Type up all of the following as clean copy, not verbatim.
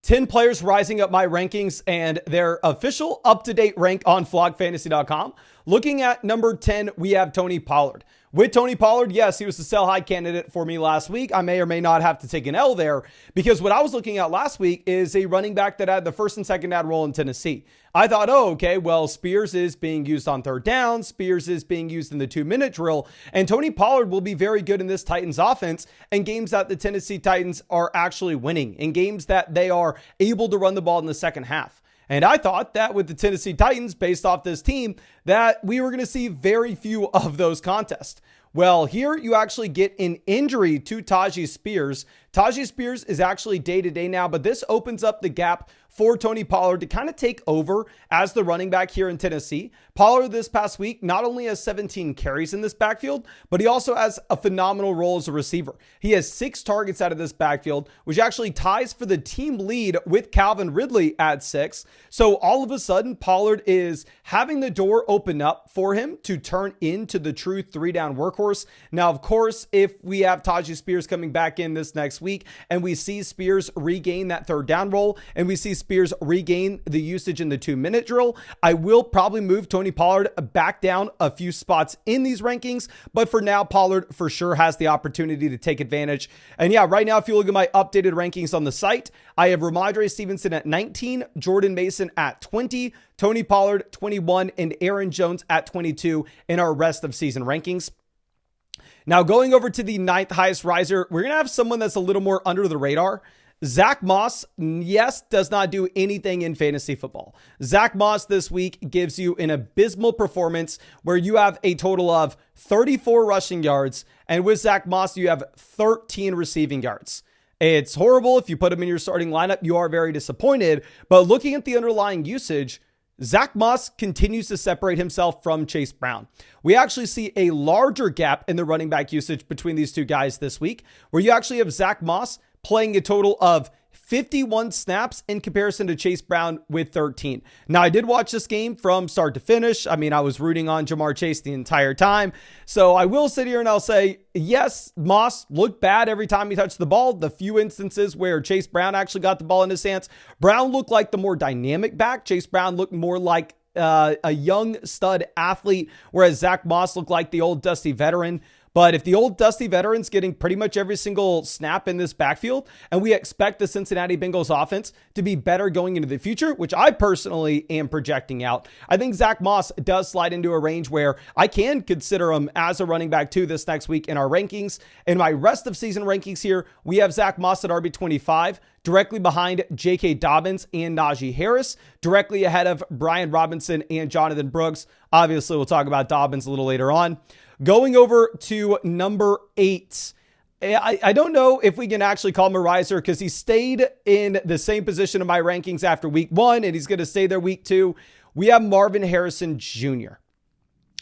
10 players rising up my rankings and their official up-to-date rank on flogfantasy.com. Looking at number 10, we have Tony Pollard. With Tony Pollard, yes, he was the sell-high candidate for me last week. I may or may not have to take an L there because what I was looking at last week is a running back that had the first and second down role in Tennessee. I thought, oh, okay, well, Spears is being used on third down. Spears is being used in the 2-minute drill. And Tony Pollard will be very good in this Titans offense and games that the Tennessee Titans are actually winning, in games that they are able to run the ball in the second half. And I thought that with the Tennessee Titans, based off this team, that we were going to see very few of those contests. Well, here you actually get an injury to Tyjae Spears. Tyjae Spears is actually day-to-day now, but this opens up the gap for Tony Pollard to kind of take over as the running back here in Tennessee. Pollard this past week not only has 17 carries in this backfield, but he also has a phenomenal role as a receiver. He has 6 targets out of this backfield, which actually ties for the team lead with Calvin Ridley at 6. So all of a sudden, Pollard is having the door open up for him to turn into the true 3-down workhorse. Now, of course, if we have Tyjae Spears coming back in this next week and we see Spears regain that third down role and we see Spears regain the usage in the 2-minute drill, I will probably move Tony Pollard back down a few spots in these rankings. But for now, Pollard for sure has the opportunity to take advantage. And yeah, right now, if you look at my updated rankings on the site, I have Ramondre Stevenson at 19, Jordan Mason at 20, Tony Pollard 21, and Aaron Jones at 22 in our rest of season rankings. Now, going over to the 9th highest riser, we're going to have someone that's a little more under the radar. Zach Moss, yes, does not do anything in fantasy football. Zach Moss this week gives you an abysmal performance where you have a total of 34 rushing yards, and with Zach Moss, you have 13 receiving yards. It's horrible. If you put him in your starting lineup, you are very disappointed. But looking at the underlying usage, Zach Moss continues to separate himself from Chase Brown. We actually see a larger gap in the running back usage between these two guys this week, where you actually have Zach Moss playing a total of 51 snaps in comparison to Chase Brown with 13. Now, I did watch this game from start to finish. I mean, I was rooting on Jamar Chase the entire time. So I will sit here and I'll say, yes, Moss looked bad every time he touched the ball. The few instances where Chase Brown actually got the ball in his hands, Brown looked like the more dynamic back. Chase Brown looked more like a young stud athlete, whereas Zach Moss looked like the old dusty veteran. But if the old dusty veteran's getting pretty much every single snap in this backfield, and we expect the Cincinnati Bengals offense to be better going into the future, which I personally am projecting out, I think Zach Moss does slide into a range where I can consider him as a running back too this next week in our rankings. In my rest of season rankings here, we have Zach Moss at RB25, directly behind J.K. Dobbins and Najee Harris, directly ahead of Brian Robinson and Jonathan Brooks. Obviously, we'll talk about Dobbins a little later on. Going over to number 8, I don't know if we can actually call him a riser because he stayed in the same position in my rankings after week 1, and he's going to stay there week 2. We have Marvin Harrison Jr.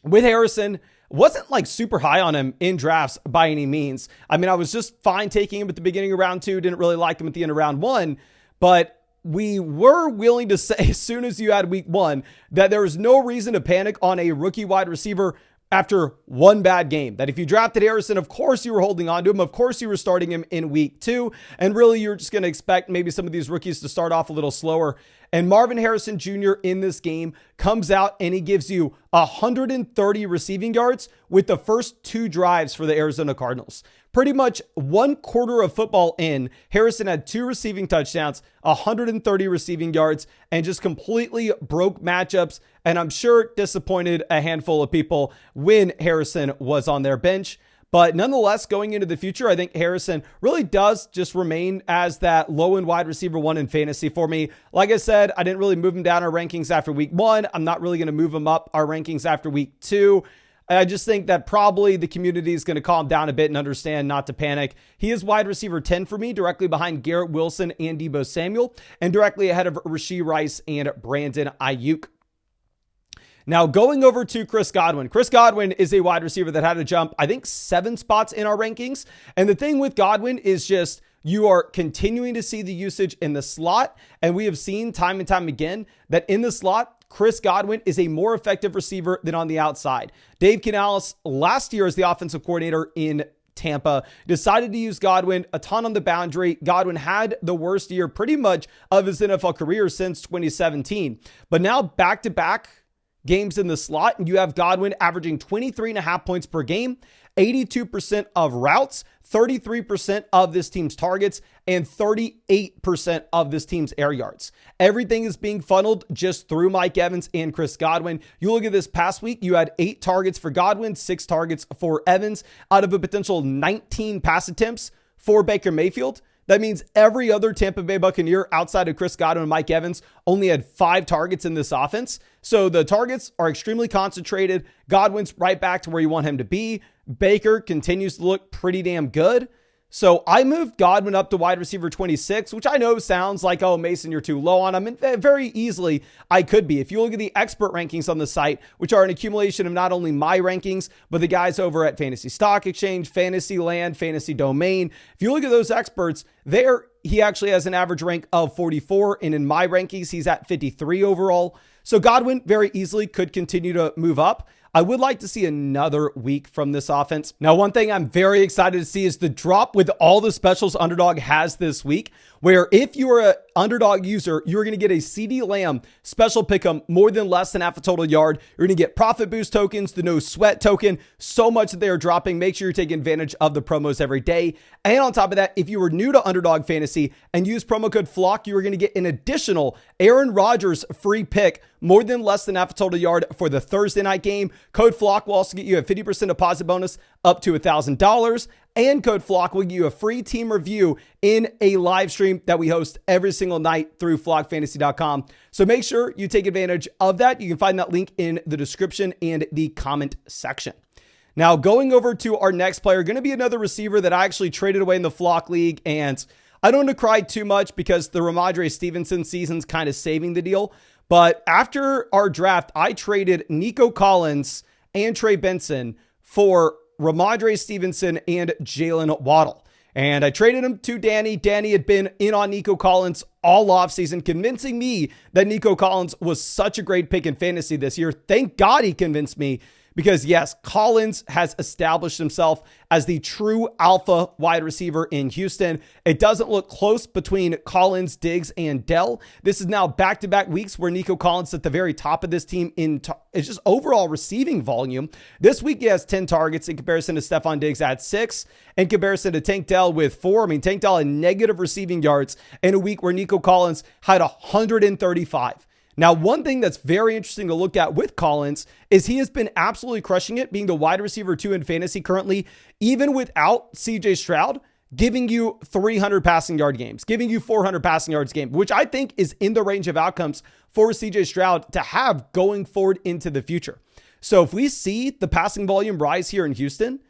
With Harrison, wasn't like super high on him in drafts by any means. I mean, I was just fine taking him at the beginning of round 2, didn't really like him at the end of round 1, but we were willing to say as soon as you had week 1 that there was no reason to panic on a rookie wide receiver after one bad game. That if you drafted Harrison, of course you were holding on to him. Of course you were starting him in week 2. And really you're just going to expect maybe some of these rookies to start off a little slower. And Marvin Harrison Jr. in this game comes out and he gives you 130 receiving yards with the first 2 drives for the Arizona Cardinals. Pretty much one quarter of football in, Harrison had 2 receiving touchdowns, 130 receiving yards, and just completely broke matchups. And I'm sure disappointed a handful of people when Harrison was on their bench. But nonetheless, going into the future, I think Harrison really does just remain as that low-end wide receiver 1 in fantasy for me. Like I said, I didn't really move him down our rankings after week 1. I'm not really going to move him up our rankings after week 2. I just think that probably the community is going to calm down a bit and understand not to panic. He is wide receiver 10 for me, directly behind Garrett Wilson and Deebo Samuel, and directly ahead of Rashee Rice and Brandon Ayuk. Now, going over to Chris Godwin. Chris Godwin is a wide receiver that had to jump, I think, 7 spots in our rankings. And the thing with Godwin is just you are continuing to see the usage in the slot. And we have seen time and time again that in the slot, Chris Godwin is a more effective receiver than on the outside. Dave Canales last year as the offensive coordinator in Tampa. Decided to use Godwin a ton on the boundary. Godwin had the worst year pretty much of his NFL career since 2017. But now back-to-back games in the slot, and you have Godwin averaging 23.5 points per game, 82% of routes, 33% of this team's targets, and 38% of this team's air yards. Everything is being funneled just through Mike Evans and Chris Godwin. You look at this past week, you had 8 targets for Godwin, 6 targets for Evans out of a potential 19 pass attempts for Baker Mayfield. That means every other Tampa Bay Buccaneer outside of Chris Godwin and Mike Evans only had 5 targets in this offense. So the targets are extremely concentrated. Godwin's right back to where you want him to be. Baker continues to look pretty damn good. So I moved Godwin up to wide receiver 26, which I know sounds like, oh, Mason, you're too low on him. And very easily I could be. If you look at the expert rankings on the site, which are an accumulation of not only my rankings, but the guys over at Fantasy Stock Exchange, Fantasy Land, Fantasy Domain. If you look at those experts, he actually has an average rank of 44. And in my rankings, he's at 53 overall. So Godwin very easily could continue to move up. I would like to see another week from this offense. Now, one thing I'm very excited to see is the drop with all the specials Underdog has this week, where if you are an Underdog user, you're going to get a CD Lamb special pick'em more than less than half a total yard. You're going to get profit boost tokens, the no sweat token, so much that they are dropping. Make sure you're taking advantage of the promos every day. And on top of that, if you were new to Underdog Fantasy and use promo code FLOCK, you are going to get an additional Aaron Rodgers free pick, more than less than half a total yard for the Thursday night game. Code FLOCK will also get you a 50% deposit bonus up to $1,000. And Code FLOCK will give you a free team review in a live stream that we host every single night through flockfantasy.com. So make sure you take advantage of that. You can find that link in the description and the comment section. Now, going over to our next player, going to be another receiver that I actually traded away in the Flock League. And I don't want to cry too much because the Ramondre Stevenson season's kind of saving the deal. But after our draft, I traded Nico Collins and Trey Benson for Ramondre Stevenson and Jalen Waddle. And I traded him to Danny. Danny had been in on Nico Collins all offseason, convincing me that Nico Collins was such a great pick in fantasy this year. Thank God he convinced me. Because yes, Collins has established himself as the true alpha wide receiver in Houston. It doesn't look close between Collins, Diggs, and Dell. This is now back-to-back weeks where Nico Collins is at the very top of this team it's just overall receiving volume. This week he has 10 targets in comparison to Stephon Diggs at 6, in comparison to Tank Dell with 4. I mean, Tank Dell had negative receiving yards in a week where Nico Collins had 135. Now, one thing that's very interesting to look at with Collins is he has been absolutely crushing it, being the wide receiver 2 in fantasy currently, even without CJ Stroud, giving you 300 passing yard games, giving you 400 passing yards game, which I think is in the range of outcomes for CJ Stroud to have going forward into the future. So if we see the passing volume rise here in Houston,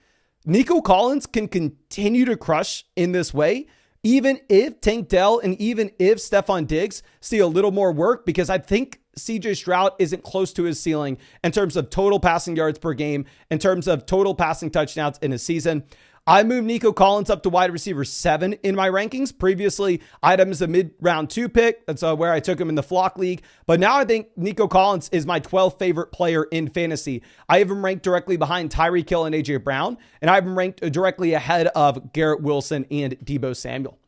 Nico Collins can continue to crush in this way, even if Tank Dell and even if Stephon Diggs see a little more work, because I think CJ Stroud isn't close to his ceiling in terms of total passing yards per game, in terms of total passing touchdowns in a season. I moved Nico Collins up to wide receiver 7 in my rankings. Previously, I had him as a mid-round 2 pick. That's where I took him in the Flock League. But now I think Nico Collins is my 12th favorite player in fantasy. I have him ranked directly behind Tyreek Hill and A.J. Brown. And I have him ranked directly ahead of Garrett Wilson and Deebo Samuel.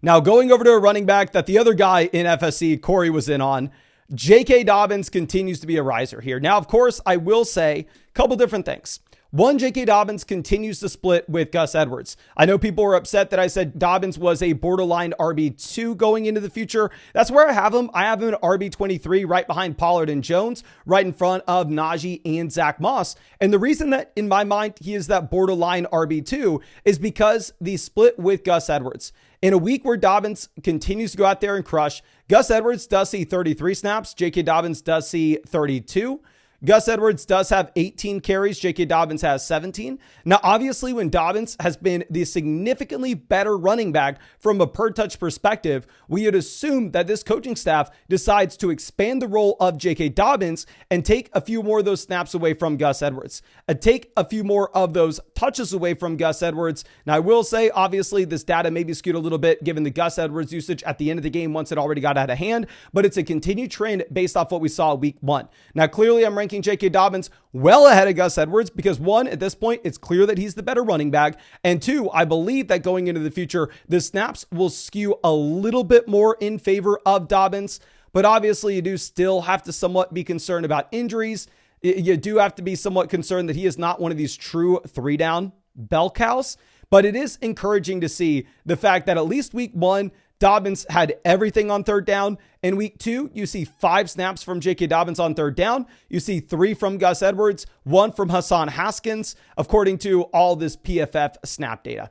Now, going over to a running back that the other guy in FSC, Corey, was in on, J.K. Dobbins continues to be a riser here. Now, of course, I will say a couple different things. One, J.K. Dobbins continues to split with Gus Edwards. I know people were upset that I said Dobbins was a borderline RB2 going into the future. That's where I have him. I have him at RB23 right behind Pollard and Jones, right in front of Najee and Zach Moss. And the reason that in my mind he is that borderline RB2 is because the split with Gus Edwards. In a week where Dobbins continues to go out there and crush, Gus Edwards does see 33 snaps. J.K. Dobbins does see 32. Gus Edwards does have 18 carries. J.K. Dobbins has 17. Now, obviously, when Dobbins has been the significantly better running back from a per-touch perspective, we would assume that this coaching staff decides to expand the role of J.K. Dobbins and take a few more of those snaps away from Gus Edwards. Take a few more of those touches away from Gus Edwards. Now, I will say, obviously, this data may be skewed a little bit given the Gus Edwards usage at the end of the game once it already got out of hand, but it's a continued trend based off what we saw week 1. Now, clearly, I'm ranking ranking J.K. Dobbins well ahead of Gus Edwards because one, at this point, it's clear that he's the better running back. And two, I believe that going into the future, the snaps will skew a little bit more in favor of Dobbins. But obviously, you do still have to somewhat be concerned about injuries. You do have to be somewhat concerned that he is not one of these true 3-down bell cows. But it is encouraging to see the fact that at least week 1, Dobbins had everything on 3rd down. In week 2, you see 5 snaps from J.K. Dobbins on 3rd down. You see 3 from Gus Edwards, 1 from Hassan Haskins, according to all this PFF snap data.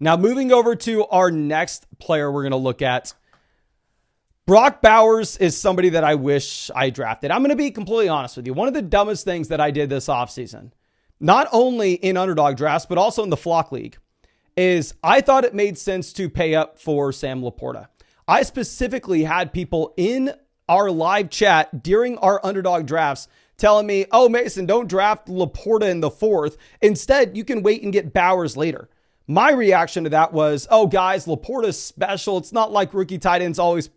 Now, moving over to our next player we're going to look at. Brock Bowers is somebody that I wish I drafted. I'm going to be completely honest with you. One of the dumbest things that I did this offseason, not only in underdog drafts, but also in the Flock League, is I thought it made sense to pay up for Sam Laporta. I specifically had people in our live chat during our underdog drafts telling me, oh, Mason, don't draft Laporta in the 4th. Instead, you can wait and get Bowers later. My reaction to that was, oh, guys, Laporta's special. It's not like rookie tight ends always.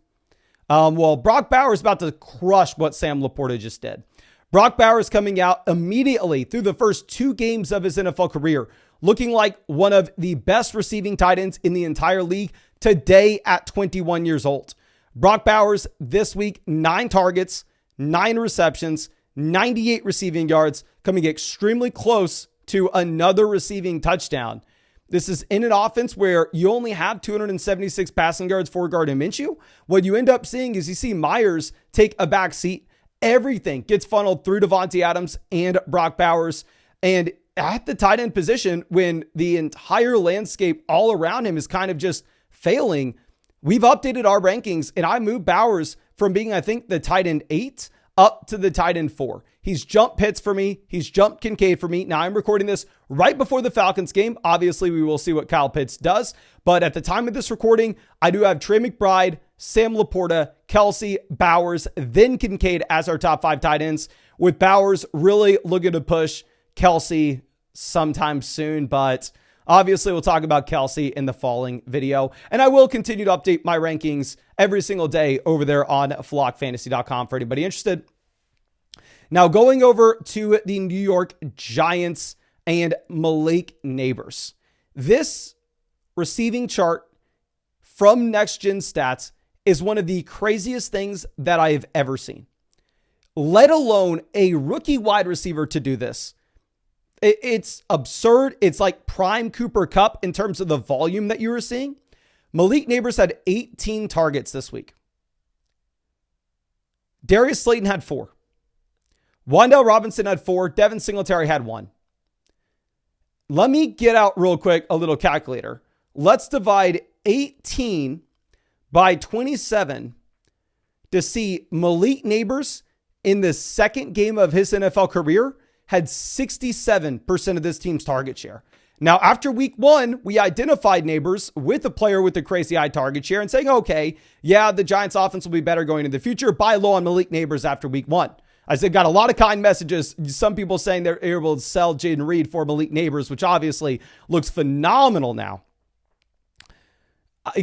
Well, Brock Bowers is about to crush what Sam Laporta just did. Brock Bowers coming out immediately through the first 2 games of his NFL career, looking like one of the best receiving tight ends in the entire league today at 21 years old. Brock Bowers this week, 9 targets, 9 receptions, 98 receiving yards, coming extremely close to another receiving touchdown. This is in an offense where you only have 276 passing yards for Gardner Minshew. What you end up seeing is you see Myers take a back seat. Everything gets funneled through Davante Adams and Brock Bowers. And at the tight end position, when the entire landscape all around him is kind of just failing, we've updated our rankings and I moved Bowers from being, I think, the tight end 8 up to the tight end 4. He's jumped Pitts for me. He's jumped Kincaid for me. Now I'm recording this right before the Falcons game. Obviously, we will see what Kyle Pitts does. But at the time of this recording, I do have Trey McBride, Sam Laporta, Kelsey, Bowers, then Kincaid as our top 5 tight ends, with Bowers really looking to push Kelsey sometime soon. But obviously, we'll talk about Kelsey in the following video. And I will continue to update my rankings every single day over there on flockfantasy.com for anybody interested. Now, going over to the New York Giants and Malik Nabers. This receiving chart from Next Gen Stats is one of the craziest things that I've ever seen. Let alone a rookie wide receiver to do this. It's absurd. It's like prime Cooper Kupp in terms of the volume that you were seeing. Malik Nabers had 18 targets this week. Darius Slayton had 4. Wan'Dale Robinson had 4. Devin Singletary had 1. Let me get out real quick a little calculator. Let's divide 18 by 27 to see Malik Nabers in the second game of his NFL career had 67% of this team's target share. Now, after week 1, we identified Nabers with a player with a crazy high target share and saying, okay, yeah, the Giants offense will be better going in the future. Buy low on Malik Nabers after week 1. I said, got a lot of kind messages. Some people saying they're able to sell Jaden Reed for Malik Nabers, which obviously looks phenomenal now.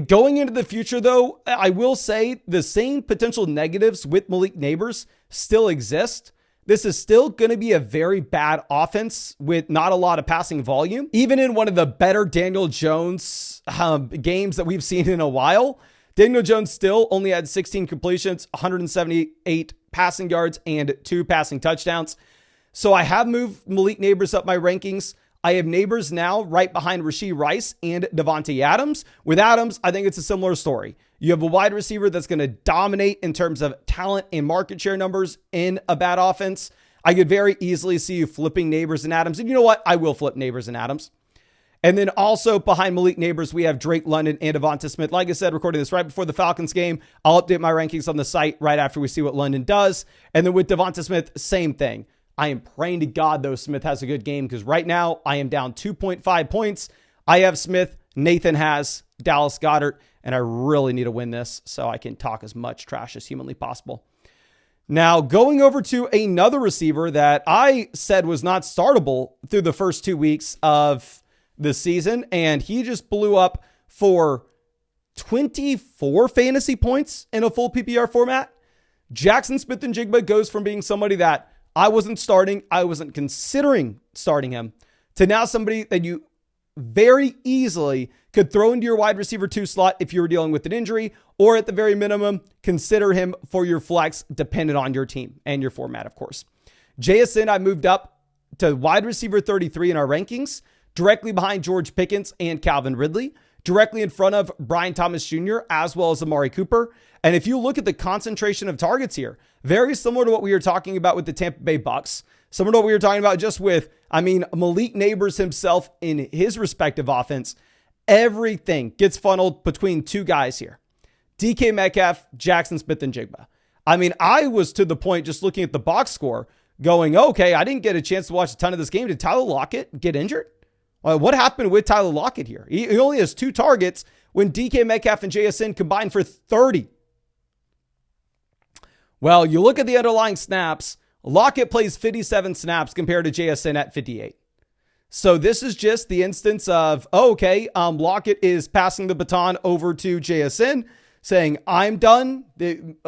Going into the future, though, I will say the same potential negatives with Malik Nabers still exist. This is still going to be a very bad offense with not a lot of passing volume. Even in one of the better Daniel Jones games that we've seen in a while, Daniel Jones still only had 16 completions, 178 passing yards, and 2 passing touchdowns. So I have moved Malik Nabers up my rankings. I have Nabers now right behind Rashee Rice and Davante Adams. With Adams, I think it's a similar story. You have a wide receiver that's going to dominate in terms of talent and market share numbers in a bad offense. I could very easily see you flipping Nabers and Adams. And you know what? I will flip Nabers and Adams. And then also behind Malik Nabers, we have Drake London and Devonta Smith. Like I said, recording this right before the Falcons game. I'll update my rankings on the site right after we see what London does. And then with Devonta Smith, same thing. I am praying to God, though, Smith has a good game because right now I am down 2.5 points. I have Smith, Nathan has Dallas Goedert, and I really need to win this so I can talk as much trash as humanly possible. Now, going over to another receiver that I said was not startable through the first 2 weeks of the season, and he just blew up for 24 fantasy points in a full PPR format. Jackson Smith-Njigba goes from being somebody that I wasn't starting, I wasn't considering starting him, to now somebody that you very easily could throw into your wide receiver 2 slot if you were dealing with an injury, or at the very minimum, consider him for your flex dependent on your team and your format, of course. JSN, I moved up to wide receiver 33 in our rankings, directly behind George Pickens and Calvin Ridley, directly in front of Brian Thomas Jr., as well as Amari Cooper. And if you look at the concentration of targets here, very similar to what we were talking about with the Tampa Bay Bucks, similar to what we were talking about just with, Malik Nabers himself in his respective offense. Everything gets funneled between 2 guys here. DK Metcalf, Jackson Smith-Njigba. I was to the point just looking at the box score going, okay, I didn't get a chance to watch a ton of this game. Did Tyler Lockett get injured? What happened with Tyler Lockett here? He only has 2 targets when DK Metcalf and JSN combined for 30. Well, you look at the underlying snaps. Lockett plays 57 snaps compared to JSN at 58. So this is just the instance of, Lockett is passing the baton over to JSN, saying, I'm done.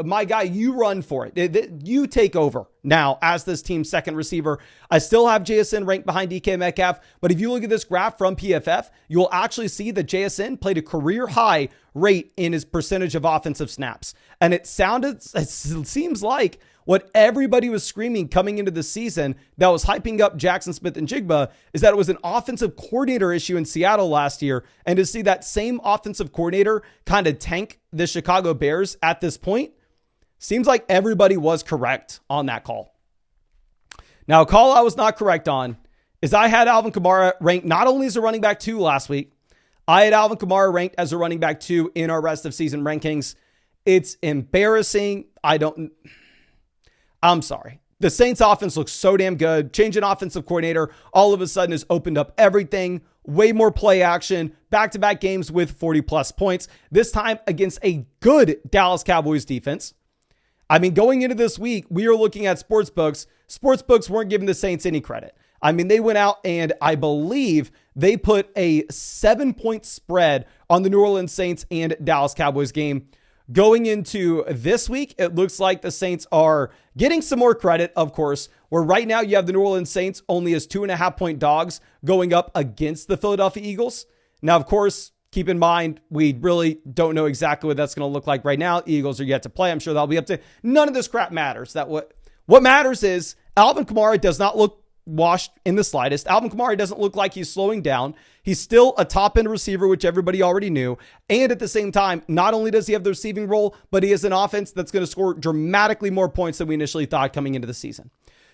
My guy, you run for it. You take over now as this team's second receiver. I still have JSN ranked behind DK Metcalf, but if you look at this graph from PFF, you will actually see that JSN played a career high rate in his percentage of offensive snaps. And it seems like what everybody was screaming coming into the season that was hyping up Jackson Smith-Njigba is that it was an offensive coordinator issue in Seattle last year. And to see that same offensive coordinator kind of tank the Chicago Bears at this point, seems like everybody was correct on that call. Now, a call I was not correct on is I had Alvin Kamara ranked not only as a running back 2 last week, I had Alvin Kamara ranked as a running back 2 in our rest of season rankings. It's embarrassing. I'm sorry. The Saints offense looks so damn good. Change in offensive coordinator all of a sudden has opened up everything. Way more play action, back-to-back games with 40 plus points. This time against a good Dallas Cowboys defense. Going into this week, we are looking at sportsbooks. Sportsbooks weren't giving the Saints any credit. They went out and I believe they put a 7-point spread on the New Orleans Saints and Dallas Cowboys game. Going into this week, it looks like the Saints are getting some more credit, of course, where right now you have the New Orleans Saints only as 2.5-point dogs going up against the Philadelphia Eagles. Now, of course, keep in mind, we really don't know exactly what that's going to look like right now. Eagles are yet to play. I'm sure that'll be up to. None of this crap matters. What matters is Alvin Kamara does not look washed in the slightest. Alvin Kamara doesn't look like he's slowing down. He's still a top-end receiver, which everybody already knew. And at the same time, not only does he have the receiving role, but he has an offense that's going to score dramatically more points than we initially thought coming into the season.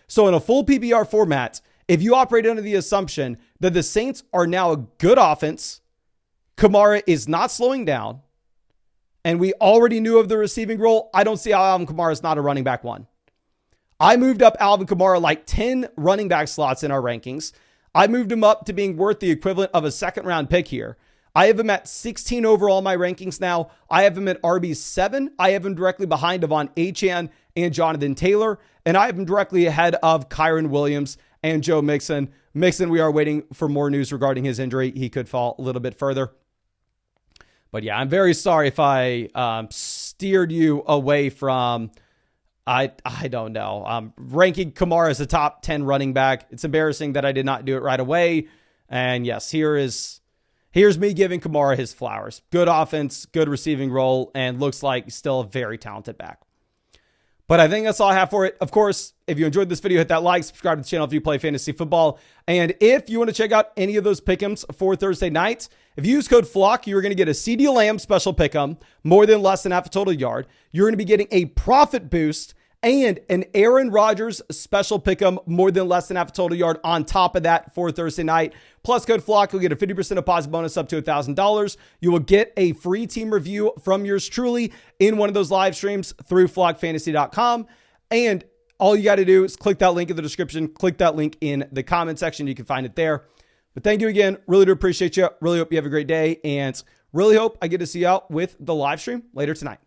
So in a full PPR format, if you operate under the assumption that the Saints are now a good offense, Kamara is not slowing down, and we already knew of the receiving role, I don't see how Alvin Kamara is not a running back 1. I moved up Alvin Kamara like 10 running back slots in our rankings. I moved him up to being worth the equivalent of a second-round pick here. I have him at 16 overall in my rankings now. I have him at RB7. I have him directly behind Devon Achane and Jonathan Taylor. And I have him directly ahead of Kyron Williams and Joe Mixon. Mixon, we are waiting for more news regarding his injury. He could fall a little bit further. But yeah, I'm very sorry if I steered you away from... I don't know. Ranking Kamara as a top 10 running back. It's embarrassing that I did not do it right away. And yes, here's me giving Kamara his flowers. Good offense, good receiving role, and looks like still a very talented back. But I think that's all I have for it. Of course, if you enjoyed this video, hit that like, subscribe to the channel if you play fantasy football. And if you want to check out any of those pick'ems for Thursday night, if you use code FLOCK, you're going to get a CeeDee Lamb special pick'em, more than less than half a total yard. You're going to be getting a profit boost and an Aaron Rodgers special pick'em, more than less than half a total yard on top of that for Thursday night. Plus code FLOCK, you'll get a 50% deposit bonus up to $1,000. You will get a free team review from yours truly in one of those live streams through flockfantasy.com. And all you got to do is click that link in the description, click that link in the comment section. You can find it there. But thank you again. Really do appreciate you. Really hope you have a great day, and really hope I get to see you out with the live stream later tonight.